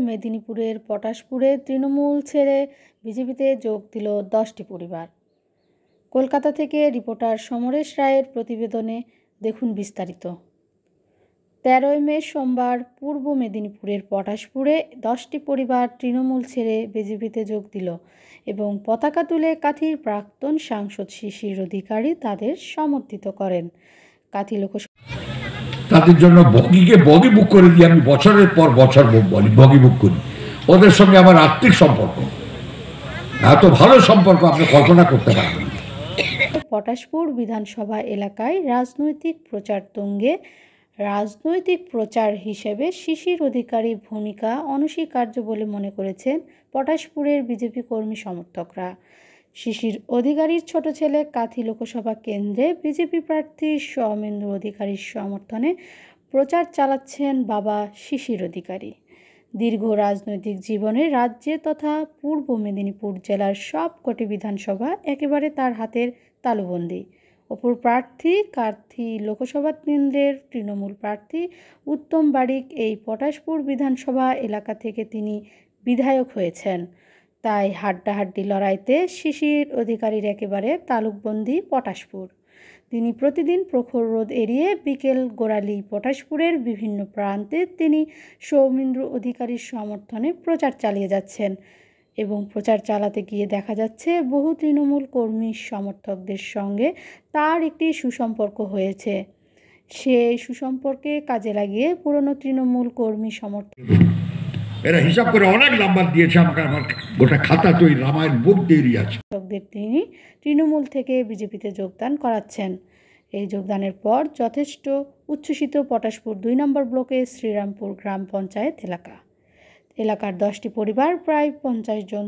মেদিনীপুরের পটাশপুরে তৃণমূল ছেড়ে বিজেপিতে যোগ দিল 10টি পরিবার। কলকাতা থেকে রিপোর্টার সমরেশ রায়ের প্রতিবেদনে দেখুন বিস্তারিত। 13ই মে সোমবার পূর্ব মেদিনীপুরের পটাশপুরে 10টি পরিবার তৃণমূল ছেড়ে বিজেপিতে যোগ দিল এবং পতাকা তুলে কাঁথির প্রাক্তন সাংসদ শিশির অধিকারী তাদের সমর্থিত করেন। কাঁথি লোকসভা তাদের জন্য বগি বুক করে দিয়ে আমি বছরের পর বছর বলি বগি বুক করি। ওদের সঙ্গে আমার আত্মিক সম্পর্ক, এত ভালো সম্পর্ক আপনি কল্পনা করতে পারবেন। পটাশপুর বিধানসভা এলাকায় রাজনৈতিক প্রচার তুঙ্গে। রাজনৈতিক প্রচার হিসেবে শিশির অধিকারীর ভূমিকা অনস্বীকার্য বলে মনে করেছেন পটাশপুরের বিজেপি কর্মী সমর্থকরা। শিশির অধিকারীর ছোট ছেলে কাঁথি লোকসভা কেন্দ্রে বিজেপি প্রার্থী সৌমেন্দ্র অধিকারীর সমর্থনে প্রচার চালাচ্ছেন বাবা শিশির অধিকারী। দীর্ঘ রাজনৈতিক জীবনে রাজ্যে তথা পূর্ব মেদিনীপুর জেলার সবকটি বিধানসভা একেবারে তার হাতের তালুবন্দি। অপর প্রার্থী কাঁথি লোকসভা কেন্দ্রের তৃণমূল প্রার্থী উত্তম বারিক এই পটাশপুর বিধানসভা এলাকা থেকে তিনি বিধায়ক হয়েছেন। তাই হাড্ডাহাড্ডি লড়াইতে শিশির অধিকারীর একেবারে তালুকবন্দি পটাশপুর। তিনি প্রতিদিন প্রখর রোদ এড়িয়ে বিকেল গোড়ালি পটাশপুরের বিভিন্ন প্রান্তে তিনি সৌমেন্দ্র অধিকারীর সমর্থনে প্রচার চালিয়ে যাচ্ছেন এবং প্রচার চালাতে গিয়ে দেখা যাচ্ছে বহু তৃণমূল কর্মী সমর্থকদের সঙ্গে তার একটি সুসম্পর্ক হয়েছে। সেই সুসম্পর্কে কাজে লাগিয়ে পুরনো তৃণমূল কর্মী সমর্থক এরা হিসাব করে অনেক নাম্বার দিয়েছে আমাকে, আমার গোটা খাতা তো এই রামায়ণ বুক দিয়ে আছে। তিনি তৃণমূল থেকে বিজেপিতে যোগদান করাচ্ছেন। এই যোগদানের পর যথেষ্ট উচ্ছ্বসিত পটাশপুর 2 নম্বর ব্লকের শ্রীরামপুর গ্রাম পঞ্চায়েত এলাকার 10টি পরিবার, প্রায় 50 জন